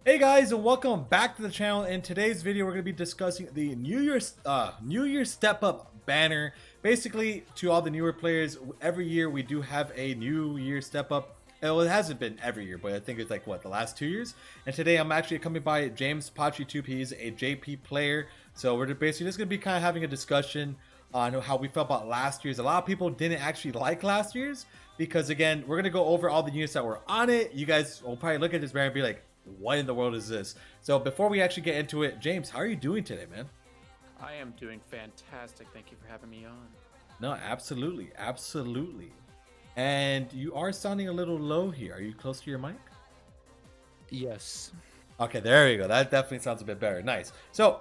Hey guys, and welcome back to the channel. In today's video, we're going to be discussing the New Year's Step Up banner. Basically, to all the newer players, every year we do have a New Year Step Up. Well, it hasn't been every year, but I think it's like what, the last 2 years. And today, I'm actually accompanied by James PachiTube. He's a JP player, so we're basically just going to be kind of having a discussion on how we felt about last year's. A lot of people didn't actually like last year's because, again, we're going to go over all the units that were on it. You guys will probably look at this banner and be like, what in the world is this? So before we actually get into it, James, how are you doing today, man? I am doing fantastic. Thank you for having me on. No, absolutely, absolutely. And you are sounding a little low here. Are you close to your mic? Yes. Okay, there you go. That definitely sounds a bit better. Nice. So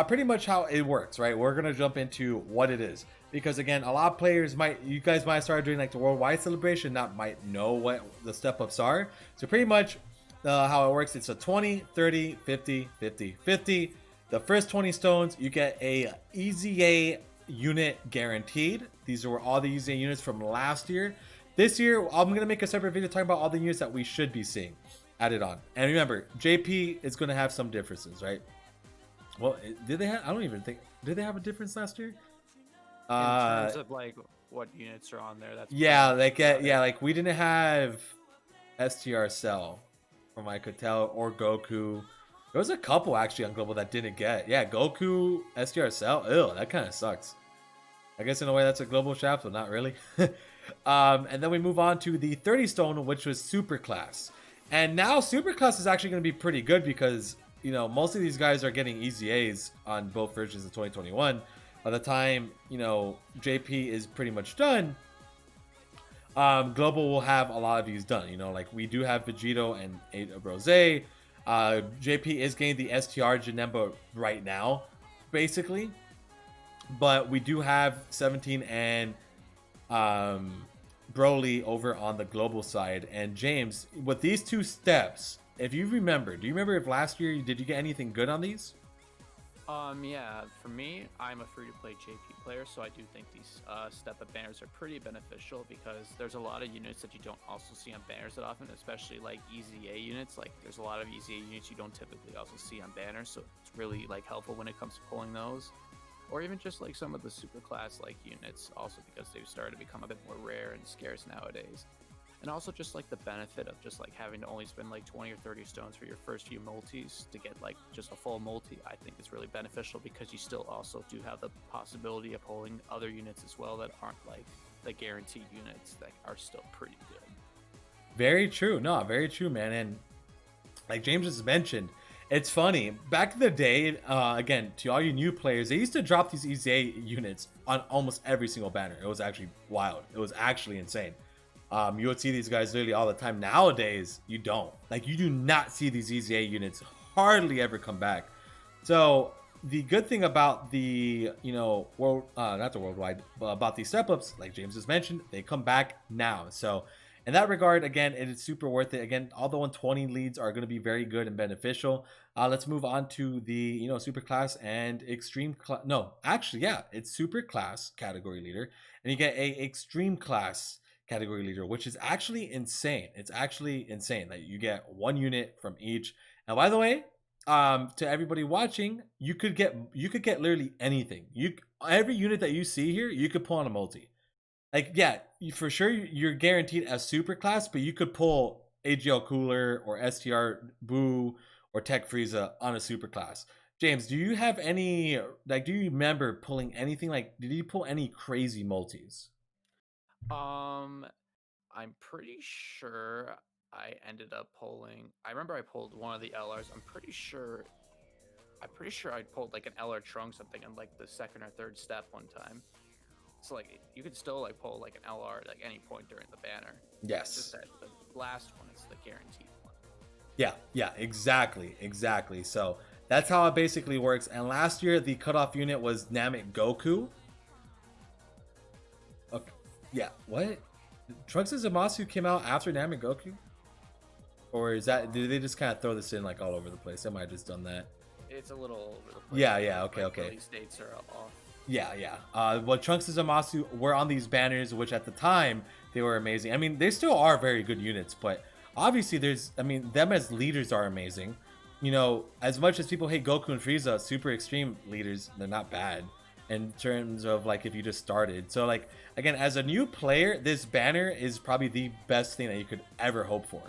pretty much how it works, right? We're gonna jump into what it is because again, a lot of players you guys might start doing like the worldwide celebration, not might know what the step ups are. So pretty much how it works, it's a 20, 30, 50, 50, 50. The first 20 stones, you get a EZA unit guaranteed. These were all the EZA units from last year. This year, I'm going to make a separate video talking about all the units that we should be seeing added on. And remember, JP is going to have some differences, right? Well, did they have, I don't even think, did they have a difference last year? In terms of like what units are on there, that's yeah, like we didn't have STR Cell from I could tell, or Goku. There was a couple actually on Global that didn't get. Yeah, Goku, STR Cell. Ew, that kind of sucks. I guess in a way that's a global shaft, but not really. And then we move on to the 30 stone, which was Super Class. And now Super Class is actually going to be pretty good because, you know, most of these guys are getting EZAs on both versions of 2021. By the time, you know, JP is pretty much done, Global will have a lot of these done. You know, like we do have Vegito and 8 of Rose. JP is getting the STR Janemba right now, basically. But we do have 17 and Broly over on the global side. And James, with these two steps, if you remember, do you remember if last year did you get anything good on these? Yeah, for me, I'm a free-to-play JP player, so I do think these step-up banners are pretty beneficial because there's a lot of units that you don't also see on banners that often, especially like EZA units. Like there's a lot of EZA units you don't typically also see on banners, so it's really like helpful when it comes to pulling those. Or even just like some of the super class like units, also because they've started to become a bit more rare and scarce nowadays. And also just like the benefit of just like having to only spend like 20 or 30 stones for your first few multis to get like just a full multi, I think is really beneficial because you still also do have the possibility of pulling other units as well that aren't like the guaranteed units that are still pretty good. Very true. No, very true, man. And like James just mentioned, it's funny. Back in the day, again, to all you new players, they used to drop these EZA units on almost every single banner. It was actually wild. It was actually insane. You would see these guys literally all the time. Nowadays, you don't. Like, you do not see these EZA units hardly ever come back. So, the good thing about the, you know, not the worldwide, but about these step-ups, like James has mentioned, they come back now. So, in that regard, again, it is super worth it. Again, all the 120 leads are going to be very good and beneficial. Let's move on to the, you know, super class and extreme class. No, actually, yeah, it's super class category leader. And you get a extreme class category leader, which is actually insane. It's actually insane that you get one unit from each. And by the way, to everybody watching, you could get literally anything. Every unit that you see here, you could pull on a multi. Like, yeah, for sure you're guaranteed a super class, but you could pull AGL Cooler or STR Boo or Tech Frieza on a super class. James, do you have any, like, do you remember pulling anything? Like, did you pull any crazy multis? I'm pretty sure I ended up pulling. I remember I pulled one of the LRs. I'm pretty sure I pulled like an LR trunk something in like the second or third step one time. So like you could still like pull like an LR at like any point during the banner. Yes. It's just that the last one is the guaranteed one. Yeah, exactly. So that's how it basically works. And last year, the cutoff unit was Namek Goku. Okay. Yeah, what? Trunks and Zamasu came out after Namek Goku? Or is that, did they just kind of throw this in like all over the place? They might have just done that. It's a little all over the place. Yeah, okay, like, okay. Release dates are off. Yeah. Well, Trunks and Zamasu were on these banners, which at the time, they were amazing. I mean, they still are very good units, but obviously them as leaders are amazing. as much as people hate Goku and Frieza, super extreme leaders, they're not bad in terms of like if you just started. So like again, as a new player, this banner is probably the best thing that you could ever hope for.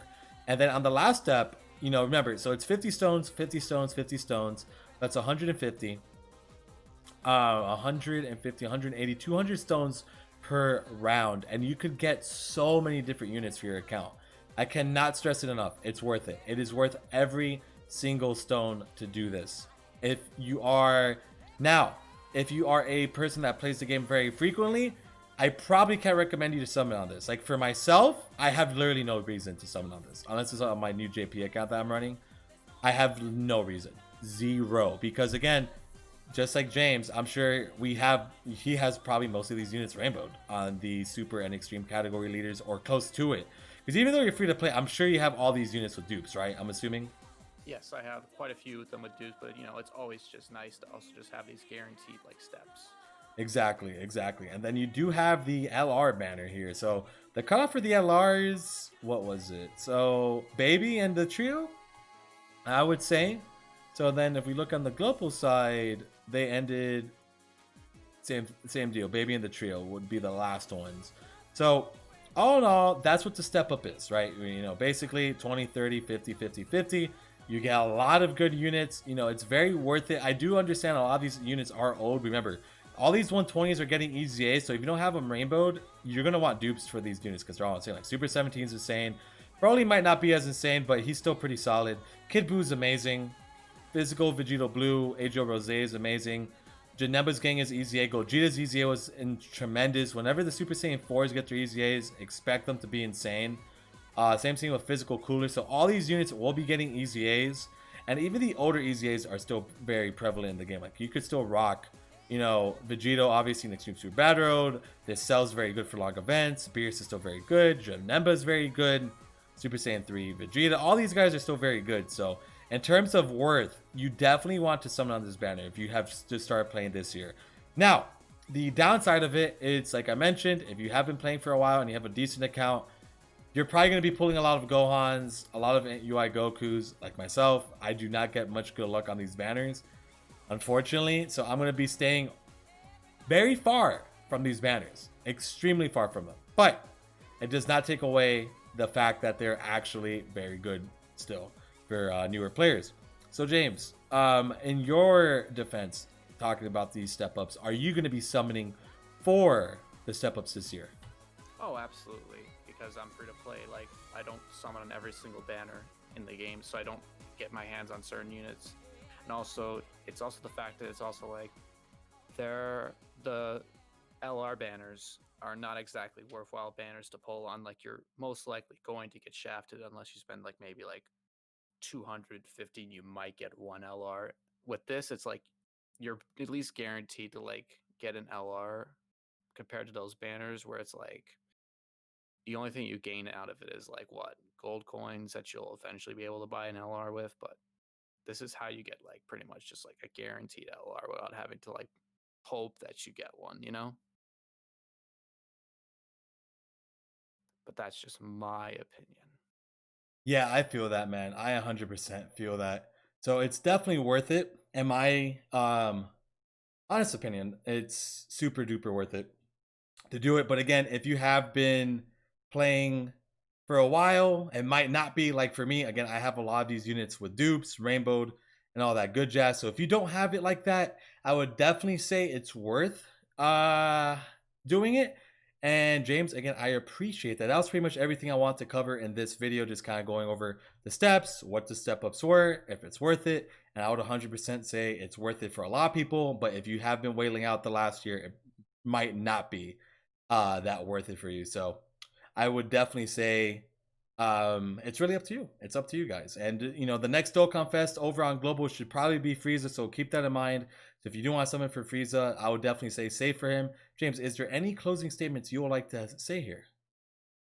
And then on the last step, remember, so it's 50 stones, 50 stones, 50 stones. That's 150. 150, 180, 200 stones per round, and you could get so many different units for your account. I cannot stress it enough. It's worth it. It is worth every single stone to do this. If you are now, if you are a person that plays the game very frequently, I probably can't recommend you to summon on this. Like for myself, I have literally no reason to summon on this, unless it's on my new JP account that I'm running. I have no reason, zero, because again, just like James, I'm sure he has probably most of these units rainbowed on the super and extreme category leaders or close to it. Because even though you're free to play, I'm sure you have all these units with dupes, right? I'm assuming. Yes, I have quite a few of them with dudes, but it's always just nice to also just have these guaranteed like steps. Exactly, exactly. And then you do have the LR banner here. So the cutoff for the LRs, what was it? So Baby and the trio, I would say. So then if we look on the global side, they ended same deal. Baby and the trio would be the last ones. So all in all, that's what the step up is, right? Basically 20, 30, 50, 50, 50. You get a lot of good units. It's very worth it. I do understand a lot of these units are old. Remember, all these 120s are getting EZA, so if you don't have them rainbowed, you're going to want dupes for these units because they're all insane. Like Super 17 is insane. Broly might not be as insane, but he's still pretty solid. Kid Boo's amazing. Physical Vegito Blue, Ajo Rose is amazing. Janemba's gang is EZA. Gogeta's EZA was tremendous. Whenever the Super Saiyan 4s get their EZAs, expect them to be insane. Same thing with Physical Cooler. So all these units will be getting EZAs. And even the older EZAs are still very prevalent in the game. Like you could still rock, Vegito obviously in Extreme Super Bad Road. This Cell's very good for long events. Beerus is still very good. Janemba is very good. Super Saiyan 3, Vegeta. All these guys are still very good. So in terms of worth, you definitely want to summon on this banner if you have to start playing this year. Now, the downside of it is, like I mentioned, if you have been playing for a while and you have a decent account, you're probably going to be pulling a lot of Gohans, a lot of UI Gokus, like myself. I do not get much good luck on these banners, unfortunately. So I'm going to be staying very far from these banners, extremely far from them. But it does not take away the fact that they're actually very good still for newer players. So James, in your defense, talking about these step ups, are you going to be summoning for the step ups this year? Oh, absolutely. Because I'm free to play. Like I don't summon on every single banner in the game, so I don't get my hands on certain units. And also, it's also the fact that it's also like the LR banners are not exactly worthwhile banners to pull on. Like you're most likely going to get shafted unless you spend like maybe like 250. You might get one LR. With this, it's like you're at least guaranteed to like get an LR compared to those banners where it's like the only thing you gain out of it is like what gold coins that you'll eventually be able to buy an LR with. But this is how you get like pretty much just like a guaranteed LR without having to like hope that you get one. But that's just my opinion. Yeah, I feel that, man. I 100% feel that. So it's definitely worth it. In my honest opinion, it's super duper worth it to do it. But again, if you have been playing for a while, it might not be like for me. Again, I have a lot of these units with dupes, rainbowed, and all that good jazz. So if you don't have it like that, I would definitely say it's worth uh doing it. And James, again, I appreciate that. That was pretty much everything I want to cover in this video, just kind of going over the steps, what the step ups were, if it's worth it. And I would 100% say it's worth it for a lot of people. But if you have been wailing out the last year, it might not be that worth it for you. So I would definitely say it's really up to you. It's up to you guys. And the next Dokkan Fest over on Global should probably be Frieza, so keep that in mind. So if you do want something for Frieza, I would definitely say save for him. James, is there any closing statements you would like to say here?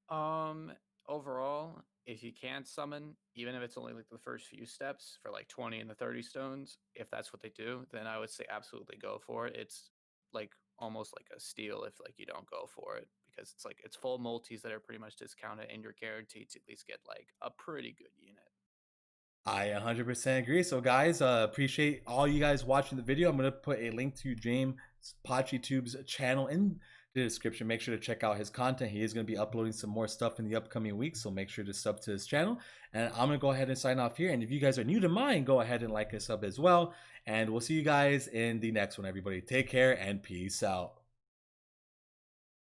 Um, Overall, if you can't summon, even if it's only like the first few steps for like 20 and the 30 stones, if that's what they do, then I would say absolutely go for it. It's like almost like a steal if like you don't go for it because it's like it's full multis that are pretty much discounted and you're guaranteed to at least get like a pretty good unit. I 100% agree. So, guys, appreciate all you guys watching the video. I'm going to put a link to James PachiTube's channel in the description. Make sure to check out his content. He is going to be uploading some more stuff in the upcoming weeks, so make sure to sub to his channel. And I'm going to go ahead and sign off here. And if you guys are new to mine, go ahead and like and sub as well. And we'll see you guys in the next one, everybody. Take care and peace out.